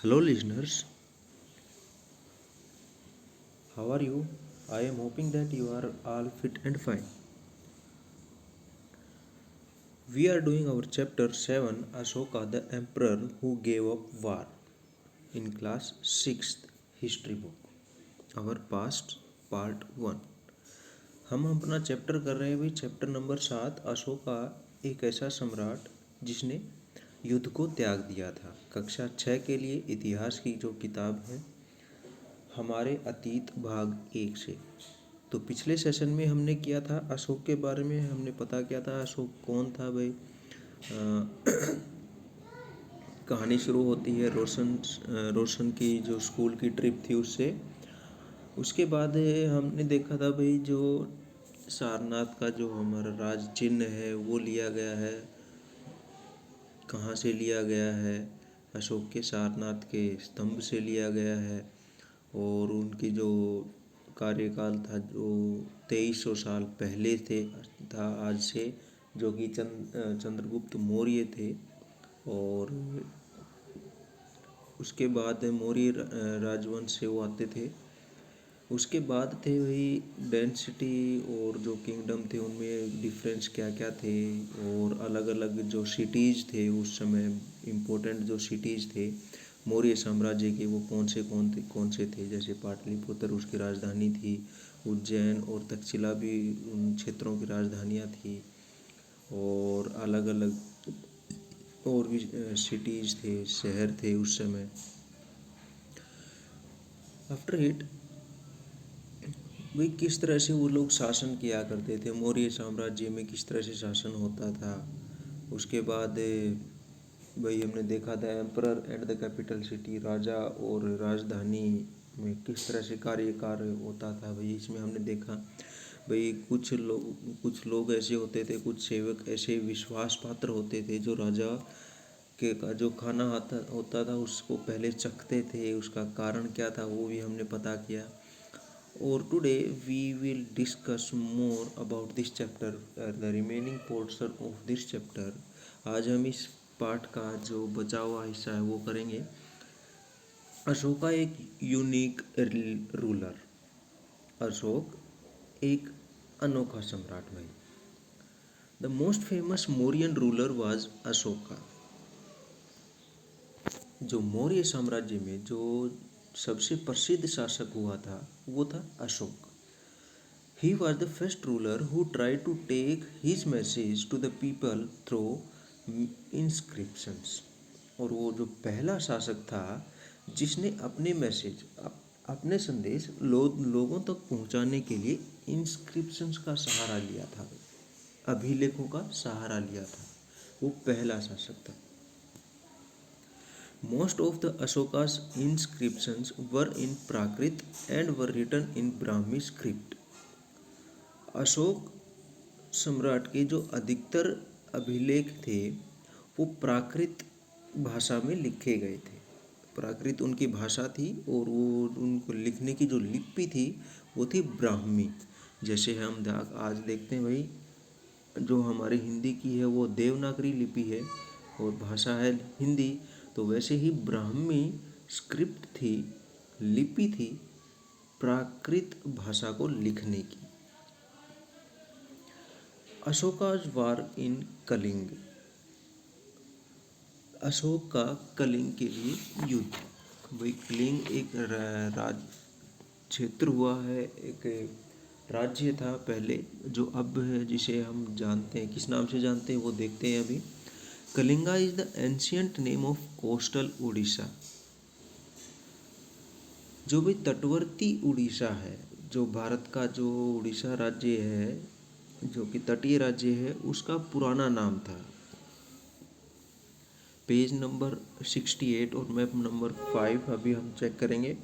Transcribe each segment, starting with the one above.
Hello, listeners. How are you? I am hoping that you are all fit and fine. We are doing our chapter 7 Ashoka, the Emperor who gave up war, in class 6th history book. Our past part 1. हम अपना chapter कर रहे हैं भाई chapter number 7 Ashoka एक ऐसा सम्राट जिसने युद्ध को त्याग दिया था। कक्षा 6 के लिए इतिहास की जो किताब है हमारे अतीत भाग 1 से। तो पिछले सेशन में हमने किया था अशोक के बारे में, हमने पता किया था अशोक कौन था भाई। कहानी शुरू होती है रोशन की जो स्कूल की ट्रिप थी उससे। उसके बाद हमने देखा था भाई जो सारनाथ का जो हमारा राज चिन्ह है वो लिया गया है। कहाँ से लिया गया है? अशोक के सारनाथ के स्तंभ से लिया गया है। और उनकी जो कार्यकाल था जो 2300 साल पहले था आज से, जो कि चंद्रगुप्त मौर्य थे। और उसके बाद मौर्य राजवंश से वो आते थे। उसके बाद थे वही डेंसिटी और जो किंगडम थे उनमें डिफरेंस क्या क्या थे, और अलग अलग जो सिटीज़ थे उस समय इम्पोर्टेंट जो सिटीज़ थे मौर्य साम्राज्य के वो कौन से थे। जैसे पाटलिपुत्र उसकी राजधानी थी, उज्जैन और तक्षशिला भी उन क्षेत्रों की राजधानियाँ थी। और अलग अलग और भी सिटीज़ थे, शहर थे उस समय। आफ्टर इट भाई किस तरह से वो लोग शासन किया करते थे, मौर्य साम्राज्य में किस तरह से शासन होता था। उसके बाद भाई हमने देखा था emperor and the capital city, राजा और राजधानी में किस तरह से कार्यकाल होता था भाई। इसमें हमने देखा भाई कुछ लोग ऐसे होते थे, कुछ सेवक ऐसे विश्वास पात्र होते थे जो राजा के का जो खाना होता था उसको पहले चखते थे। उसका कारण क्या था वो भी हमने पता किया। और today we will discuss more about this chapter, the remaining portion of this chapter. आज हम इस पार्ट का जो बचा हुआ हिस्सा है वो करेंगे। अशोका एक यूनिक रूलर। अशोक एक अनोखा सम्राट भाई। The most famous Mauryan ruler was Ashoka. जो मौर्य साम्राज्य में जो सबसे प्रसिद्ध शासक हुआ था वो था Ashok. He was the first ruler who tried to take his message to the people through inscriptions। और वो जो पहला शासक था जिसने अपने मैसेज अपने संदेश लोगों तक पहुंचाने के लिए इंस्क्रिप्शंस का सहारा लिया था, अभिलेखों का सहारा लिया था। वो पहला शासक था। Most of the Ashoka's inscriptions were in Prakrit and were written in Brahmi script। Ashok सम्राट के जो अधिकतर अभिलेख थे वो प्राकृत भाषा में लिखे गए थे। प्राकृत उनकी भाषा थी और वो उनको लिखने की जो लिपि थी वो थी ब्राह्मी। जैसे हम आज देखते हैं भाई जो हमारी हिंदी की है वो देवनागरी लिपि है और भाषा है हिंदी, तो वैसे ही ब्राह्मी स्क्रिप्ट थी, लिपि थी प्राकृत भाषा को लिखने की। अशोकाज वार इन कलिंग। अशोक का कलिंग के लिए युद्ध। भाई कलिंग एक राज क्षेत्र हुआ है, एक राज्य था पहले जो अब है, जिसे हम जानते हैं किस नाम से जानते हैं वो देखते हैं अभी। Kalinga is the ancient name of coastal Orissa. जो भी तटवर्ती उड़ीसा है, जो भारत का जो उड़ीसा राज्य है जो कि तटीय राज्य है उसका पुराना नाम था। पेज नंबर 68 और मैप नंबर 5 अभी हम चेक करेंगे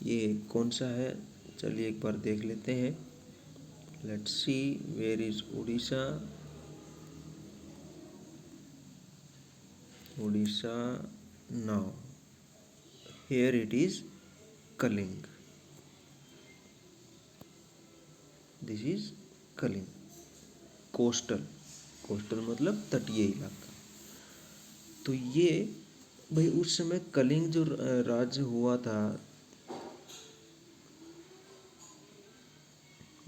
ये कौन सा है। चलिए एक बार देख लेते हैं। Let's see where is Orissa. Orissa now here it is Kalinga. This is Kalinga. Coastal, coastal मतलब तटीय इलाका। तो ये भाई उस समय कलिंग जो राज्य हुआ था,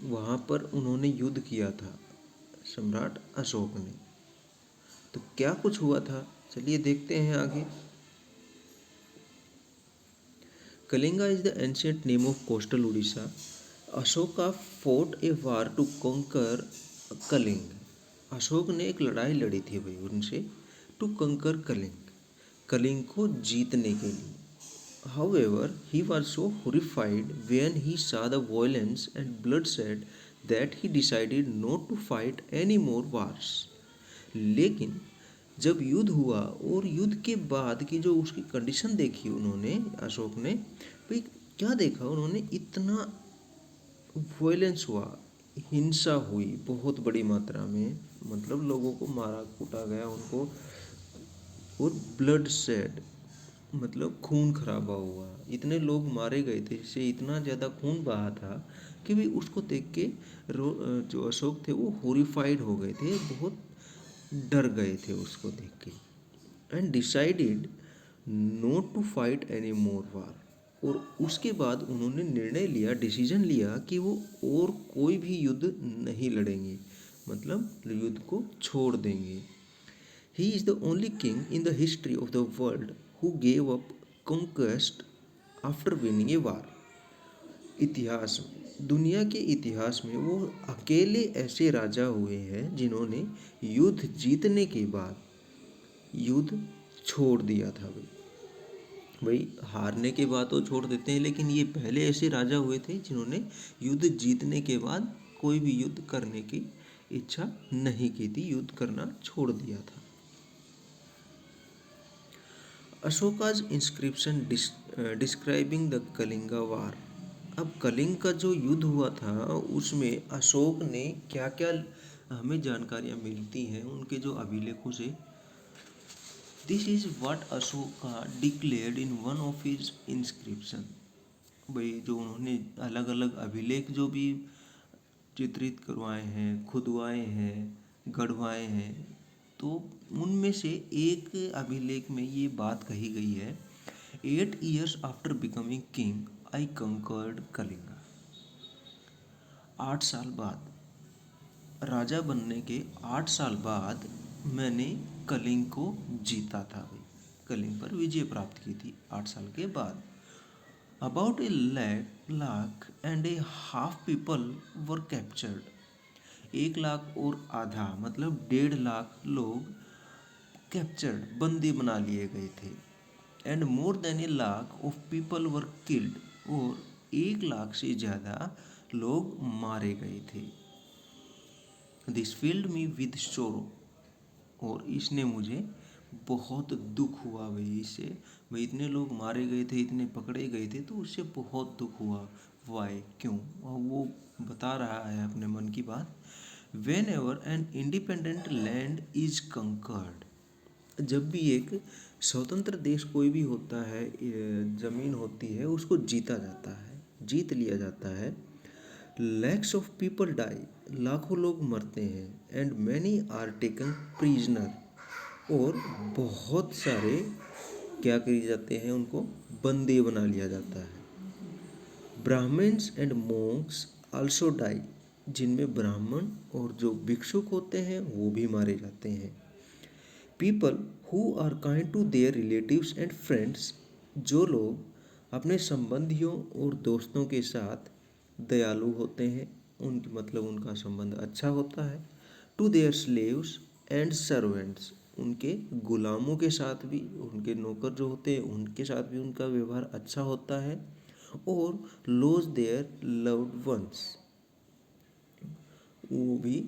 वहाँ पर उन्होंने युद्ध किया था सम्राट अशोक ने। तो क्या कुछ हुआ था, चलिए देखते हैं आगे। Kalinga is the ancient name of coastal Orissa. Ashoka fought a war to conquer Kalinga. Ashok ने एक लड़ाई लड़ी थी भाई उनसे, टू कंकर कलिंग, कलिंग को जीतने के लिए। However, he was so horrified when he saw the violence and bloodshed that he decided not to fight any more wars. लेकिन जब युद्ध हुआ और युद्ध के बाद की जो उसकी कंडीशन देखी उन्होंने, अशोक ने भाई क्या देखा उन्होंने, इतना वायलेंस हुआ, हिंसा हुई बहुत बड़ी मात्रा में, मतलब लोगों को मारा कूटा गया उनको, और ब्लड शेड मतलब खून खराबा हुआ, इतने लोग मारे गए थे, इससे इतना ज़्यादा खून बहा था कि भी उसको देख के जो अशोक थे वो हॉरिफाइड हो गए थे, बहुत डर गए थे उसको देख के। And decided not to fight any more war. और उसके बाद उन्होंने निर्णय लिया, डिसीजन लिया कि वो और कोई भी युद्ध नहीं लड़ेंगे, मतलब युद्ध को छोड़ देंगे। He is the only king in the history of the world who gave up conquest after winning a war. इतिहास दुनिया के इतिहास में वो अकेले ऐसे राजा हुए हैं जिन्होंने युद्ध जीतने के बाद युद्ध छोड़ दिया था। भाई हारने के बाद तो छोड़ देते हैं, लेकिन ये पहले ऐसे राजा हुए थे जिन्होंने युद्ध जीतने के बाद कोई भी युद्ध करने की इच्छा नहीं की थी, युद्ध करना छोड़ दिया था। Ashoka's inscription describing the Kalinga वार। अब कलिंग का जो युद्ध हुआ था उसमें अशोक ने क्या क्या हमें जानकारियाँ मिलती हैं उनके जो अभिलेखों से। This is what Ashoka declared in one of his inscription. भाई जो उन्होंने अलग अलग अभिलेख जो भी चित्रित करवाए हैं, खुदवाए हैं, गढ़वाए हैं, तो उनमें से एक अभिलेख में ये बात कही गई है, 8 years आफ्टर बिकमिंग किंग आई कंकर्ड कलिंगा। 8 साल बाद, राजा बनने के 8 साल बाद मैंने कलिंग को जीता था भाई, कलिंग पर विजय प्राप्त की थी 8 साल के बाद। About a lakh and a half people were captured. 1 lakh और आधा मतलब 1.5 लाख लोग कैप्चर्ड बंदी बना लिए गए थे। And more than A lakh of people were killed, और 1 लाख से ज़्यादा लोग मारे गए थे। दिस फील्ड मी विद सोरो, और इसने मुझे बहुत दुख हुआ भाई इससे। भाई इतने लोग मारे गए थे, इतने पकड़े गए थे, तो उससे बहुत दुख हुआ। वाई, क्यों, और वो बता रहा है अपने मन की बात। When ever an independent land is conquered, जब भी एक स्वतंत्र देश कोई भी होता है, ज़मीन होती है, उसको जीता जाता है, जीत लिया जाता है। लैक्स ऑफ पीपल डाई, लाखों लोग मरते हैं। And many are taken prisoner, और बहुत सारे क्या किए जाते हैं, उनको बंदी बना लिया जाता है। Brahmins and monks also die, जिनमें ब्राह्मण और जो भिक्षुक होते हैं वो भी मारे जाते हैं। People who are kind to their relatives and friends, जो लोग अपने संबंधियों और दोस्तों के साथ दयालु होते हैं, उनकी मतलब उनका संबंध अच्छा होता है। To their slaves and servants, उनके गुलामों के साथ भी, उनके नौकर जो होते हैं उनके साथ भी उनका व्यवहार अच्छा होता है। और लॉज देयर लव्ड वंस, वो भी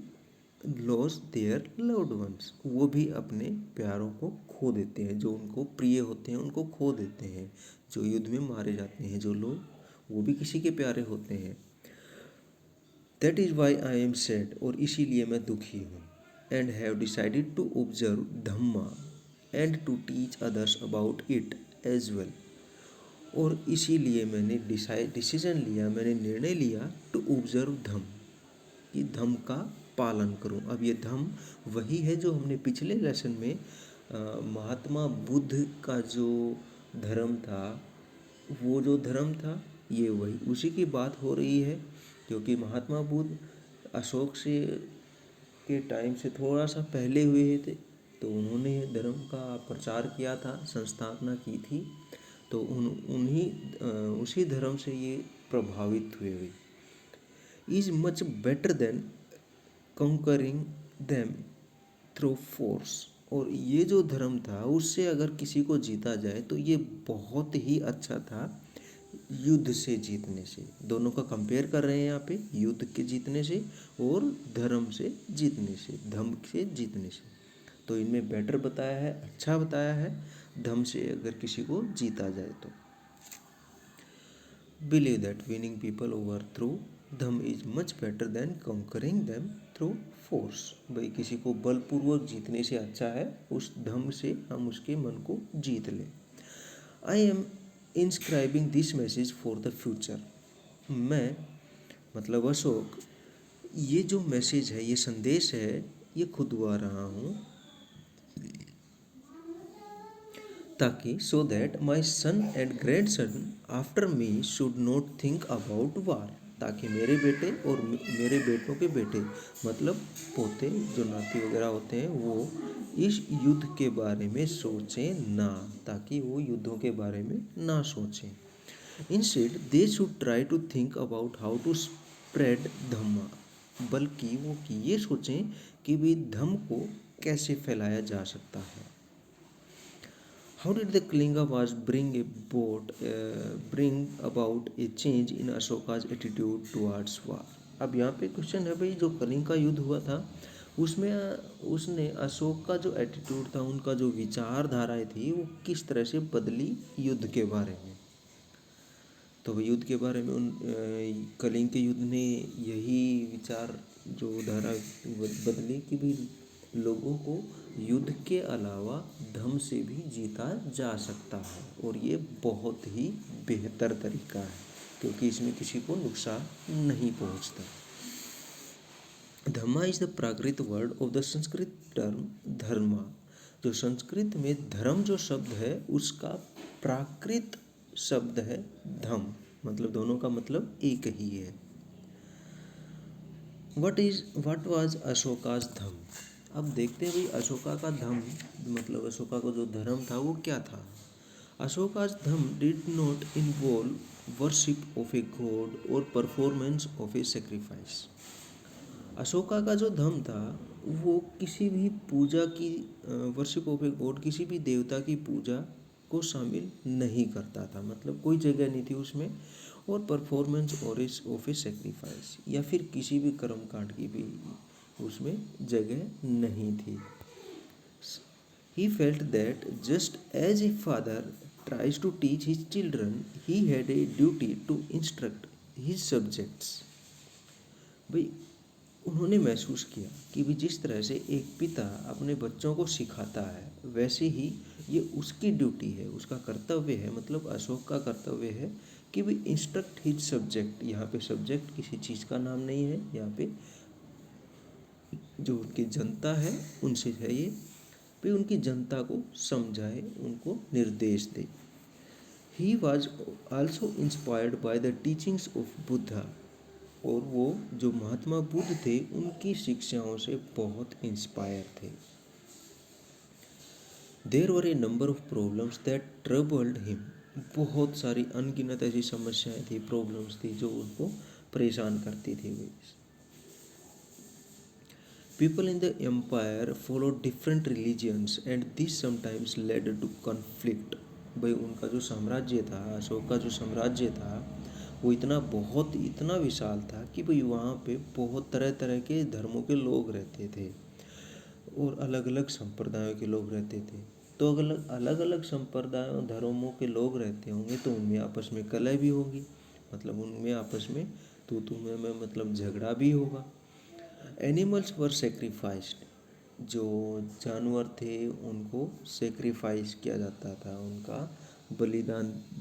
लॉस देयर लव्ड वंस, वो भी अपने प्यारों को खो देते हैं, जो उनको प्रिय होते हैं उनको खो देते हैं। जो युद्ध में मारे जाते हैं जो लोग, वो भी किसी के प्यारे होते हैं। That is why I am sad, और इसीलिए मैं दुखी हूँ। And have decided to observe Dhamma and to teach others about it as well, और इसीलिए मैंने डिसीजन लिया, मैंने निर्णय लिया टू ऑब्जर्व धम्म, कि धम्म का पालन करूं। अब ये धम्म वही है जो हमने पिछले लेसन में महात्मा बुद्ध का जो धर्म था, वो जो धर्म था ये वही उसी की बात हो रही है, क्योंकि महात्मा बुद्ध अशोक से के टाइम से थोड़ा सा पहले हुए थे, तो उन्होंने धर्म का प्रचार किया था, संस्थापना की थी, तो उसी धर्म से ये प्रभावित हुए हुए। Is much better then concurring them through force. और ये जो धर्म था उससे अगर किसी को जीता जाए तो ये बहुत ही अच्छा था युद्ध से जीतने से। दोनों का कंपेयर कर रहे हैं यहाँ पे, युद्ध के जीतने से और धर्म से जीतने से, धर्म से जीतने से। तो इनमें बेटर बताया है, अच्छा बताया है, धर्म से अगर किसी को जीता जाए तो। Believe that winning people over through dhamma is much better than conquering them through force. भाई किसी को बलपूर्वक जीतने से अच्छा है उस धम से हम उसके मन को जीत लें। I am inscribing this message for the future. मैं मतलब अशोक ये जो मैसेज है, ये संदेश है, ये खुदवा रहा हूँ ताकि so that my son and grandson after me should not think about war. ताकि मेरे बेटे और मेरे बेटों के बेटे मतलब पोते जो नाती वगैरह होते हैं वो इस युद्ध के बारे में सोचें ना, ताकि वो युद्धों के बारे में ना सोचें। Instead they should try to think about how to spread dhamma. बल्कि वो ये सोचें कि भी धम्म को कैसे फैलाया जा सकता है। How did the Kalinga Wars bring about a change in Ashoka's attitude towards war? अब यहाँ पे क्वेश्चन है भाई, जो कलिंग का युद्ध हुआ था उसमें उसने अशोक का जो एटीट्यूड था, उनका जो विचारधाराएं थी वो किस तरह से बदली युद्ध के बारे में। तो युद्ध के बारे में कलिंग के युद्ध ने यही विचार जो धारा बदली कि भी लोगों को युद्ध के अलावा धर्म से भी जीता जा सकता है, और ये बहुत ही बेहतर तरीका है क्योंकि इसमें किसी को नुकसान नहीं पहुंचता। Dhamma is the Prakrit word of the Sanskrit term dharma. जो संस्कृत में धर्म जो शब्द है उसका प्राकृत शब्द है धम, मतलब दोनों का मतलब एक ही है। वट वाज अशोकास धम। अब देखते हैं भाई अशोका का धम मतलब अशोका का जो धर्म था वो क्या था। Ashoka's dhamma did not involve worship of a god और performance of a sacrifice. Ashoka का जो धर्म था वो किसी भी पूजा की वर्शिप ऑफ ए गॉड, किसी भी देवता की पूजा को शामिल नहीं करता था, मतलब कोई जगह नहीं थी उसमें, और परफॉर्मेंस और ऑफ ए सेक्रीफाइस या फिर किसी भी कर्म कांड की भी उसमें जगह नहीं थी। He felt that just as a father tries to teach his children, he had a duty to instruct his subjects. भाई उन्होंने महसूस किया कि भी जिस तरह से एक पिता अपने बच्चों को सिखाता है वैसे ही ये उसकी ड्यूटी है, उसका कर्तव्य है, मतलब अशोक का कर्तव्य है कि भी इंस्ट्रक्ट हिज सब्जेक्ट। यहाँ पे सब्जेक्ट किसी चीज़ का नाम नहीं है, यहाँ पे जो उनकी जनता है उनसे है ये, भी उनकी जनता को समझाए, उनको निर्देश दे। He was also inspired by the teachings of Buddha. और वो जो महात्मा बुद्ध थे उनकी शिक्षाओं से बहुत इंस्पायर थे। There were a number of problems that troubled him. बहुत सारी अनगिनत ऐसी समस्याएं थी, प्रॉब्लम्स थी जो उनको परेशान करती थी। People in the empire followed different religions and this sometimes led to conflict. भाई उनका जो साम्राज्य था, अशोक का जो साम्राज्य था वो इतना विशाल था कि भाई वहाँ पे बहुत तरह तरह के धर्मों के लोग रहते थे और अलग अलग संप्रदायों के लोग रहते थे। तो अलग अलग संप्रदायों धर्मों के लोग रहते होंगे तो उनमें आपस में कलह भी होगी, मतलब उनमें आपस में तू मैं मतलब झगड़ा भी होगा। Animals were sacrificed. जो जानवर थे उनको सेक्रीफाइस किया जाता था, उनका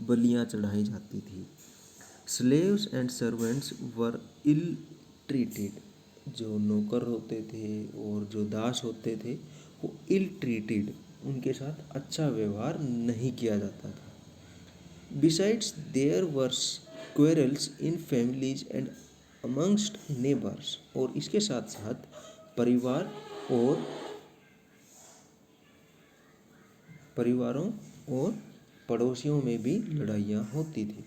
बलियाँ चढ़ाई जाती थी। Slaves and servants were ill treated. जो नौकर होते थे और जो दास होते थे वो इल ट्रीटेड उनके साथ अच्छा व्यवहार नहीं किया जाता था। Besides, there were quarrels in families and amongst neighbors, और इसके साथ साथ परिवार और परिवारों और पड़ोसियों में भी लड़ाइयाँ होती थी।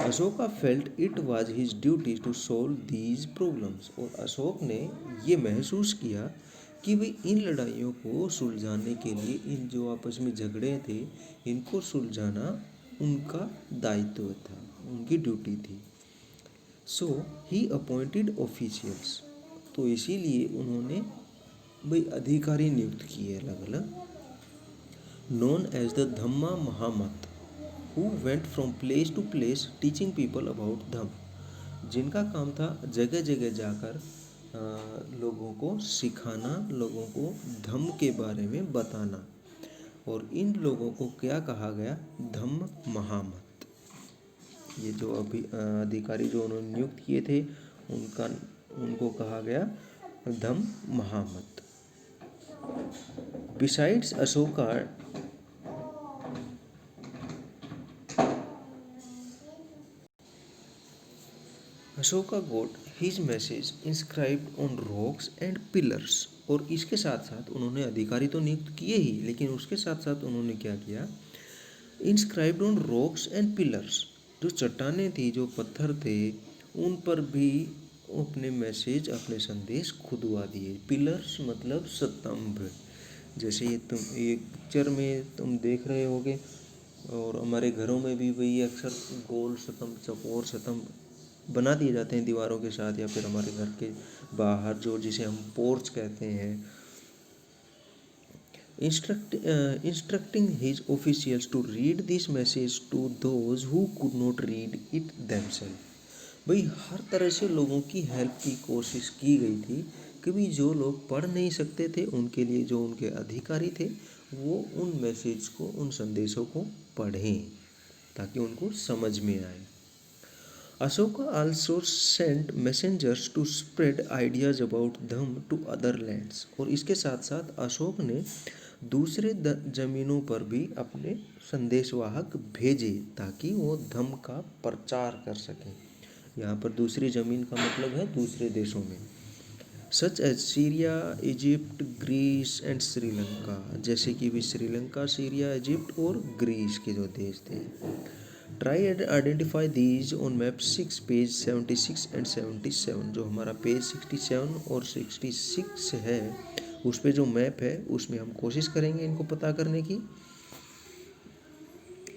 Ashoka felt it was his duty to solve these problems, और अशोक ने ये महसूस किया कि भाई इन लड़ाइयों को सुलझाने के लिए, इन जो आपस में झगड़े थे इनको सुलझाना उनका दायित्व था, उनकी ड्यूटी थी। सो ही अपॉइंटेड ऑफिशियल्स, तो इसीलिए उन्होंने भाई अधिकारी नियुक्त किए अलग अलग, known as the Dhamma Mahamat, who went from place to place teaching people about धम्म, जिनका काम था जगह जगह जाकर लोगों को सिखाना, लोगों को धम्म के बारे में बताना। और इन लोगों को क्या कहा गया? धम्म महामत। ये जो अभी अधिकारी जो उन्होंने नियुक्त किए थे उनको कहा गया धम्म Mahamad. Besides Ashoka got his message inscribed on rocks and pillars, और इसके साथ साथ उन्होंने अधिकारी तो नियुक्त किए ही, लेकिन उसके साथ साथ उन्होंने क्या किया? Inscribed on rocks and pillars, जो चट्टानें थी, जो पत्थर थे, उन पर भी अपने मैसेज, अपने संदेश खुदवा दिए। पिलर्स मतलब स्तंभ, जैसे ये पिक्चर में तुम देख रहे होगे, और हमारे घरों में भी वही अक्सर गोल स्तंभ, चौकोर स्तंभ बना दिए जाते हैं दीवारों के साथ, या फिर हमारे घर के बाहर जो जिसे हम पोर्च कहते हैं। Instructing his officials to read this message to those who could not read it themselves, भाई हर तरह से लोगों की हेल्प की कोशिश की गई थी कि भाई जो लोग पढ़ नहीं सकते थे उनके लिए जो उनके अधिकारी थे वो उन मैसेज को, उन संदेशों को पढ़ें ताकि उनको समझ में आए। Ashoka also sent messengers to spread ideas about Dhamma to other lands, और इसके साथ साथ अशोक ने दूसरे जमीनों पर भी अपने संदेशवाहक भेजे ताकि वो धम्म का प्रचार कर सकें। यहाँ पर दूसरी ज़मीन का मतलब है दूसरे देशों में, such as Syria, Egypt, Greece and Sri Lanka, जैसे कि भी श्रीलंका, सीरिया, इजिप्ट और ग्रीस के जो देश थे। Try and identify these on map 6 page 76 and 77, जो हमारा पेज 67 और 66 है उस पे जो मैप है उसमें हम कोशिश करेंगे इनको पता करने की।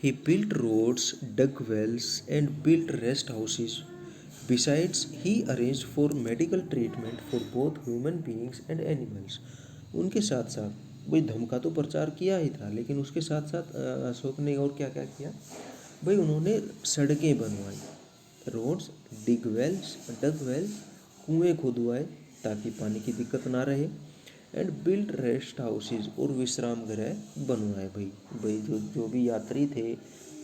He built roads, dug wells and built rest houses. Besides, he arranged for medical treatment for both human beings and animals. उनके साथ साथ भाई धम्म का तो प्रचार किया ही था, लेकिन उसके साथ साथ अशोक ने और क्या क्या किया भाई? उन्होंने सड़कें बनवाई, रोड्स, डग वेल्स, कुएँ खुदवाए ताकि पानी की दिक्कत ना रहे, एंड बिल्ड रेस्ट हाउसेज, और विश्राम गृह बनवाए। भाई जो भी यात्री थे,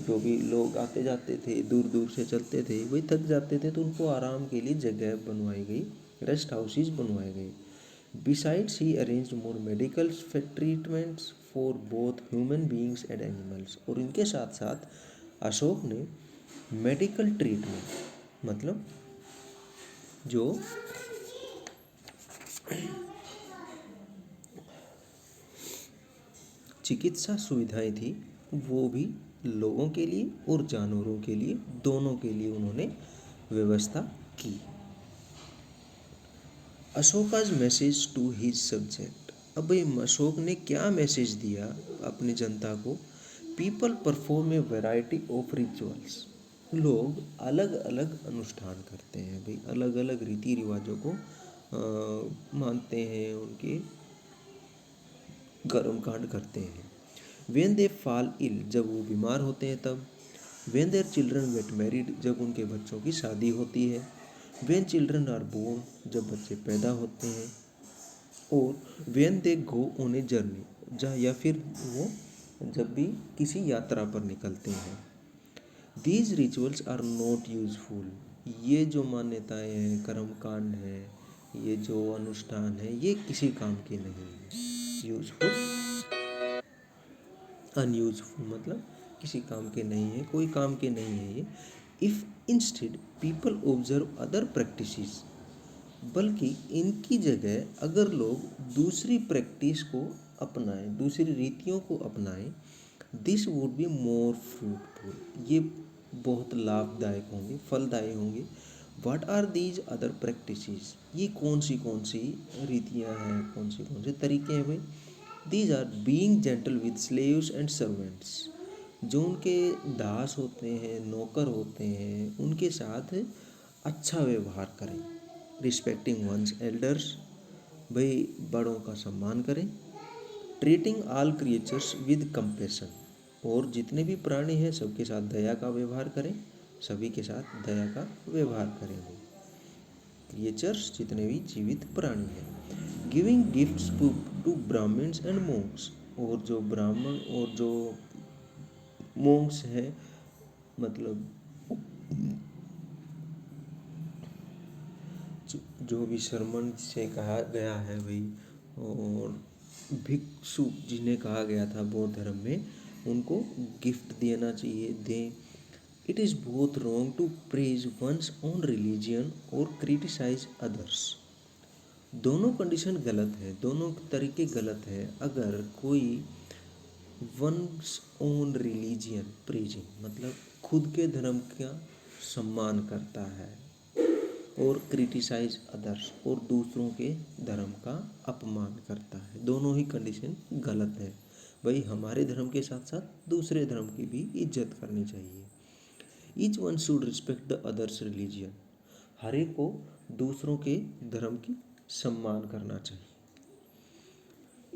जो भी लोग आते जाते थे, दूर दूर से चलते थे, वही थक जाते थे तो उनको आराम के लिए जगह बनवाई गई, रेस्ट हाउसेज बनवाए गए। Besides he arranged more medical treatments for both human beings and animals, और इनके साथ साथ अशोक ने मेडिकल ट्रीटमेंट मतलब जो चिकित्सा सुविधाएं थी वो भी लोगों के लिए और जानवरों के लिए, दोनों के लिए उन्होंने व्यवस्था की। Ashoka's message to his subject, अब अशोक ने क्या मैसेज दिया अपनी जनता को? People perform a variety of rituals, लोग अलग अलग अनुष्ठान करते हैं, भाई अलग अलग रीति रिवाजों को मानते हैं, उनके कर्म कांड करते हैं। वेन दे फॉल इल, जब वो बीमार होते हैं तब। When their children get married, जब उनके बच्चों की शादी होती है। वेन चिल्ड्रन आर बोर्न, जब बच्चे पैदा होते हैं। और when they go on a journey, या फिर वो जब भी किसी यात्रा पर निकलते हैं। These rituals are not useful, ये जो मान्यताएं हैं, कर्म कांड हैं, ये जो अनुष्ठान है, ये किसी काम के नहीं है, यूजफुल अनयूजफुल मतलब किसी काम के नहीं है, कोई काम के नहीं है ये। If instead people observe other practices, बल्कि इनकी जगह अगर लोग दूसरी प्रैक्टिस को अपनाएं, दूसरी रीतियों को अपनाएं, this would be more fruitful, ये बहुत लाभदायक होंगे, फलदायी होंगे। What are these other practices, ये कौन सी रीतियाँ हैं, कौन से तरीके हैं भाई। These are being gentle with slaves and servants, जो उनके दास होते हैं, नौकर होते हैं, उनके साथ अच्छा व्यवहार करें। रिस्पेक्टिंग वंस एल्डर्स, भाई बड़ों का सम्मान करें। Treating all creatures with compassion, और जितने भी प्राणी हैं सबके साथ दया का व्यवहार करें, सभी के साथ दया का व्यवहार करें। क्रिएचर्स जितने भी जीवित प्राणी हैं। Giving gifts to Brahmins and monks, और जो ब्राह्मण और जो मोंक्स हैं, मतलब जो भी शर्मन से कहा गया है भाई, और भिक्षु जिन्हें कहा गया था बौद्ध धर्म में, उनको गिफ्ट देना चाहिए, दें। It is both wrong to praise one's own religion और क्रिटिसाइज अदर्स, दोनों कंडीशन गलत है, दोनों तरीके गलत है। अगर कोई वंस ओन रिलीजियन प्रेजिंग मतलब खुद के धर्म का सम्मान करता है, और क्रिटिसाइज अदर्स और दूसरों के धर्म का अपमान करता है, दोनों ही कंडीशन गलत है। भाई हमारे धर्म के साथ साथ दूसरे धर्म की भी इज्जत करनी चाहिए। Each one should respect the others religion, हर एक को दूसरों के धर्म की सम्मान करना चाहिए।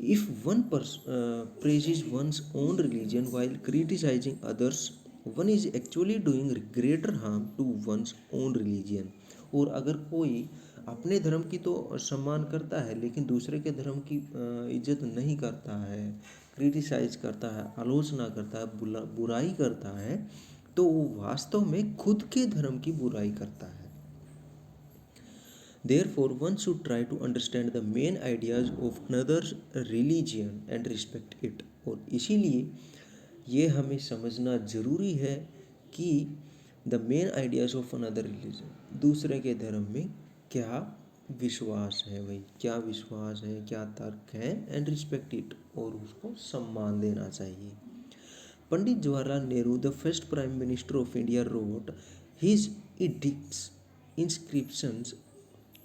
If one praises one's own religion while criticizing others, one is actually doing greater harm to one's own religion। और अगर कोई अपने धर्म की तो सम्मान करता है लेकिन दूसरे के धर्म की इज्जत नहीं करता है, क्रिटिसाइज करता है, आलोचना करता है, बुराई करता है, तो वो वास्तव में खुद के धर्म की बुराई करता है। Therefore, one should try to understand the main ideas of another's religion and respect it। और इसीलिए ये हमें समझना ज़रूरी है कि the main ideas of another religion, दूसरे के धर्म में क्या विश्वास है भाई, क्या विश्वास है, क्या तर्क है, एंड रिस्पेक्ट इट, और उसको सम्मान देना चाहिए। Pandit Jawaharlal Nehru, the first prime minister of India, wrote his edicts, inscriptions,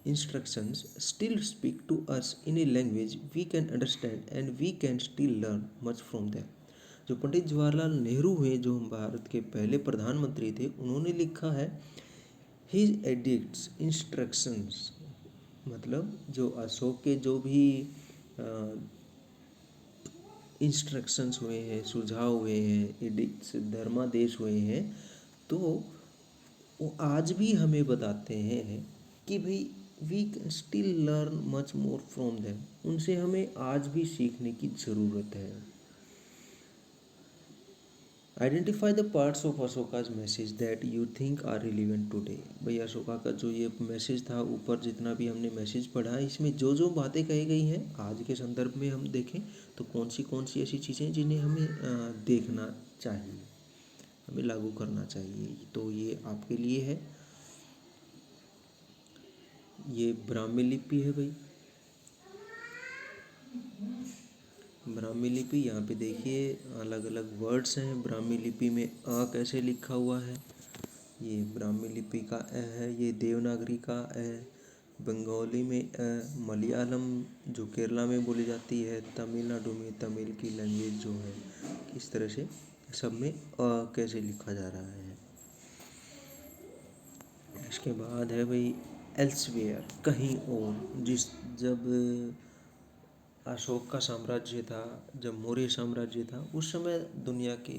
instructions still speak to us in a language we can understand and we can still learn much from them। जो पंडित जवाहरलाल नेहरू हुए, जो भारत के पहले प्रधानमंत्री थे, उन्होंने लिखा है हिज एडिक्ट्स इंस्ट्रक्शंस, मतलब जो अशोक के जो भी इंस्ट्रक्शंस हुए हैं, सुझाव हुए हैं, एडिक्ट्स धर्मादेश हुए हैं, तो वो आज भी हमें बताते हैं कि भाई we can still learn much more from them, उनसे हमें आज भी सीखने की ज़रूरत है। Identify the parts of Ashoka's message that you think are relevant today. भाई अशोका का जो ये मैसेज था, ऊपर जितना भी हमने मैसेज पढ़ा, इसमें जो जो बातें कही गई हैं आज के संदर्भ में हम देखें तो कौन सी ऐसी चीज़ें जिन्हें हमें देखना चाहिए, हमें लागू करना चाहिए। तो ये आपके लिए है। ये ब्राह्मी लिपि है भाई, ब्राह्मी लिपि, यहाँ पे देखिए अलग अलग वर्ड्स हैं। ब्राह्मी लिपि में अ कैसे लिखा हुआ है, ये ब्राह्मी लिपि का अ है। ये देवनागरी का अ, बंगाली में अ, मलयालम जो केरला में बोली जाती है, तमिलनाडु में तमिल की लैंग्वेज जो है, इस तरह से सब में अ कैसे लिखा जा रहा है। इसके बाद है भाई एल्सवेयर, कहीं और। जब अशोक का साम्राज्य था, जब मौर्य साम्राज्य था, उस समय दुनिया के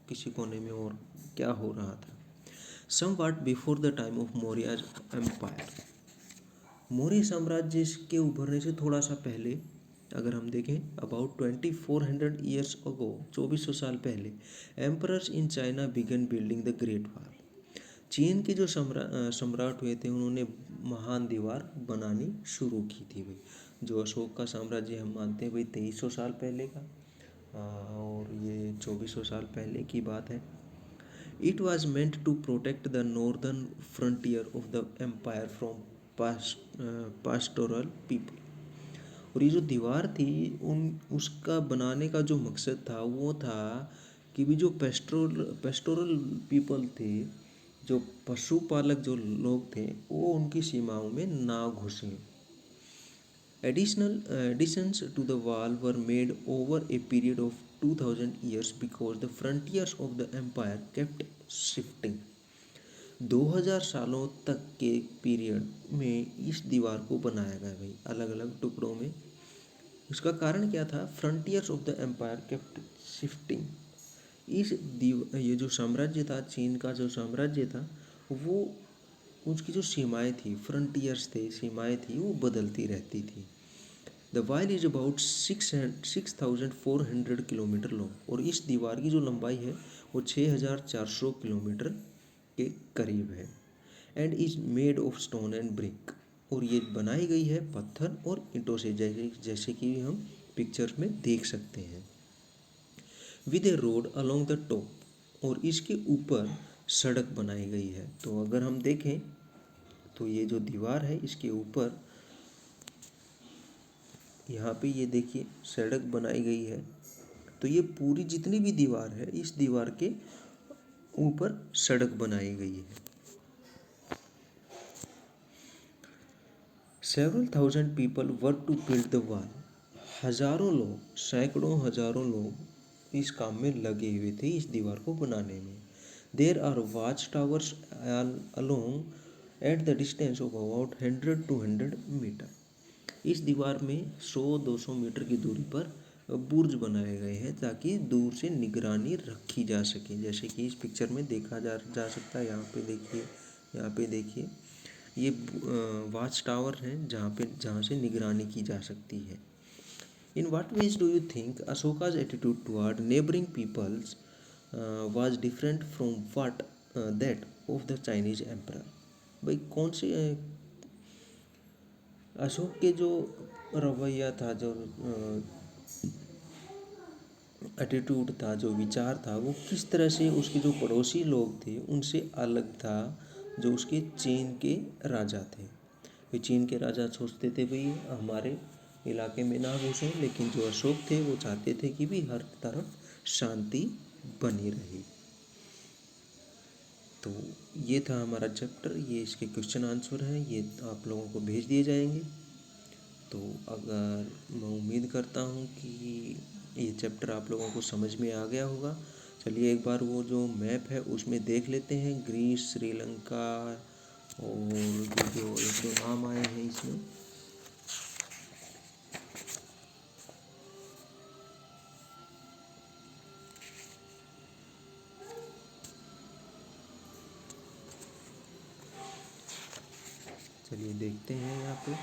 किसी कोने में और क्या हो रहा था। Somewhat before the time of Maurya empire, Maurya साम्राज्य के उभरने से थोड़ा सा पहले अगर हम देखें, अबाउट 2400 ईयर्स अगो, 2400 साल पहले, emperors in China began building the Great Wall. चीन के जो सम्राट हुए थे, उन्होंने महान दीवार बनानी शुरू की थी भाई। जो अशोक का साम्राज्य हम मानते हैं भाई 2300 साल पहले का, और ये 2400 साल पहले की बात है। It was meant to protect the northern frontier of the empire from pastoral people. और ये जो दीवार थी उन उसका बनाने का जो मकसद था वो था कि भी जो पेस्टोरल पीपल थे, जो पशुपालक जो लोग थे, वो उनकी सीमाओं में ना घुसें। Additions to the wall were made over a period of 2000 years because the frontiers of the empire kept shifting. 2000 सालों तक के पीरियड में इस दीवार को बनाया गया भाई, अलग अलग टुकड़ों में। उसका कारण क्या था? Frontiers of the empire kept shifting. ये जो साम्राज्य था, चीन का जो साम्राज्य था, वो उसकी जो सीमाएं थी, फ्रंटियर्स थे, सीमाएं थी, वो बदलती रहती थी। The while is about 6400 kilometre long. और इस दीवार की जो लंबाई है वो 6400 किलोमीटर के करीब है। And is made of stone and brick. और ये बनाई गई है पत्थर और ईंटों से, जैसे कि हम पिक्चर में देख सकते हैं। With A road along the top. और इसके ऊपर सड़क बनाई गई है। तो अगर हम देखें तो ये जो दीवार है, इसके ऊपर यहाँ पे ये देखिए सड़क बनाई गई है। तो ये पूरी जितनी भी दीवार है, इस दीवार के ऊपर सड़क बनाई गई है। Several thousand people work to build the wall. हजारों लोग, सैकड़ों हजारों लोग इस काम में लगे हुए थे इस दीवार को बनाने में। There are watch towers along at the distance of about 100 to 100 metre. इस दीवार में 100-200 मीटर की दूरी पर बुर्ज बनाए गए हैं ताकि दूर से निगरानी रखी जा सके, जैसे कि इस पिक्चर में देखा जा सकता है। यहाँ पे देखिए ये वाच टावर हैं जहाँ से निगरानी की जा सकती है। In what ways do you think Ashoka's attitude toward neighbouring peoples was different from what that of the Chinese emperor? भाई कौन से अशोक के जो रवैया था, जो एटीट्यूड था, जो विचार था, वो किस तरह से उसके जो पड़ोसी लोग थे उनसे अलग था, जो उसके चीन के राजा थे। वे चीन के राजा सोचते थे भाई हमारे इलाके में ना घुसें, लेकिन जो अशोक थे वो चाहते थे कि भी हर तरफ शांति बनी रहे। तो ये था हमारा चैप्टर, ये इसके क्वेश्चन आंसर हैं, ये आप लोगों को भेज दिए जाएंगे। तो अगर मैं उम्मीद करता हूँ कि ये चैप्टर आप लोगों को समझ में आ गया होगा। चलिए एक बार वो जो मैप है उसमें देख लेते हैं, ग्रीस, श्रीलंका और ये जो एक दो नाम आए हैं इसमें। चलिए देखते हैं यहाँ पे।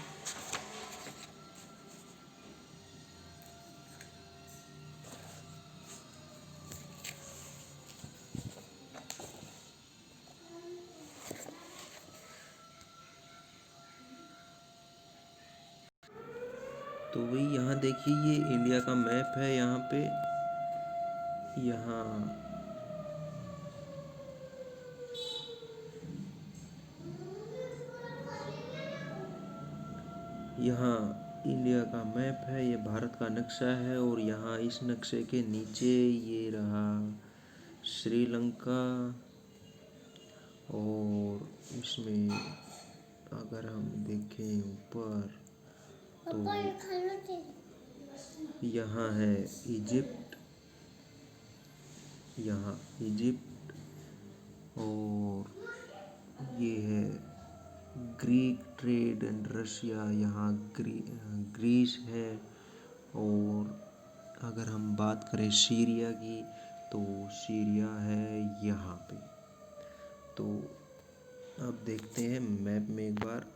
तो वही यहाँ देखिए ये इंडिया का मैप है। यहाँ पे यहाँ इंडिया का मैप है, ये भारत का नक्शा है। और यहाँ इस नक्शे के नीचे ये रहा श्रीलंका। और इसमें अगर हम देखें ऊपर तो यहाँ है इजिप्ट, यहाँ इजिप्ट। और ये है ग्रीक ट्रेड एंड रशिया, यहाँ ग्रीस है। और अगर हम बात करें सीरिया की तो सीरिया है यहाँ पे। तो अब देखते हैं मैप में एक बार।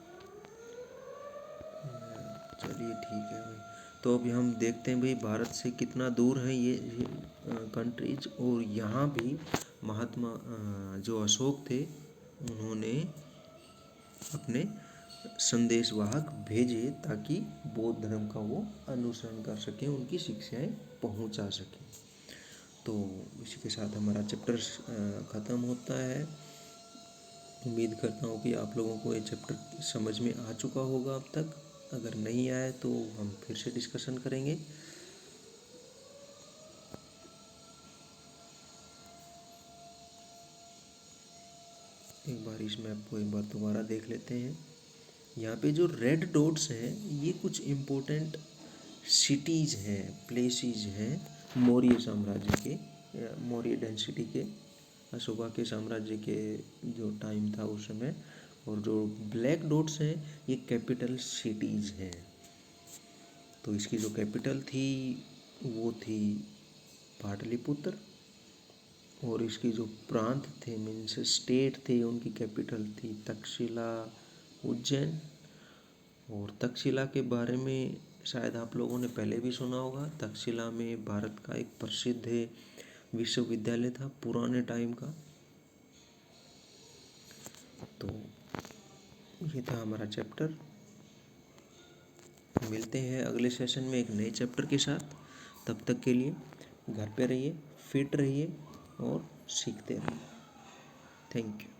चलिए ठीक है भाई। तो अभी हम देखते हैं भाई भारत से कितना दूर है ये कंट्रीज। और यहाँ भी महात्मा जो अशोक थे उन्होंने अपने संदेशवाहक भेजे ताकि बौद्ध धर्म का वो अनुसरण कर सकें, उनकी शिक्षाएं पहुंचा सकें। तो इसी के साथ हमारा चैप्टर ख़त्म होता है। उम्मीद करता हूँ कि आप लोगों को ये चैप्टर समझ में आ चुका होगा अब तक। अगर नहीं आए तो हम फिर से डिस्कशन करेंगे। एक बार इस मैप को एक बार दोबारा देख लेते हैं। यहाँ पे जो रेड डॉट्स हैं ये कुछ इम्पोर्टेंट सिटीज़ हैं, प्लेसेस हैं मौर्य साम्राज्य के, मौर्य डेंसिटी के, अशोका के साम्राज्य के जो टाइम था उस समय। और जो ब्लैक डॉट्स हैं ये कैपिटल सिटीज़ हैं। तो इसकी जो कैपिटल थी वो थी पाटलिपुत्र, और इसकी जो प्रांत थे मीन्स स्टेट थे उनकी कैपिटल थी तक्षशिला, उज्जैन। और तक्षशिला के बारे में शायद आप लोगों ने पहले भी सुना होगा। तक्षशिला में भारत का एक प्रसिद्ध विश्वविद्यालय था पुराने टाइम का। तो ये था हमारा चैप्टर। मिलते हैं अगले सेशन में एक नए चैप्टर के साथ। तब तक के लिए घर पे रहिए, फिट रहिए और सीखते रहिए। Thank you.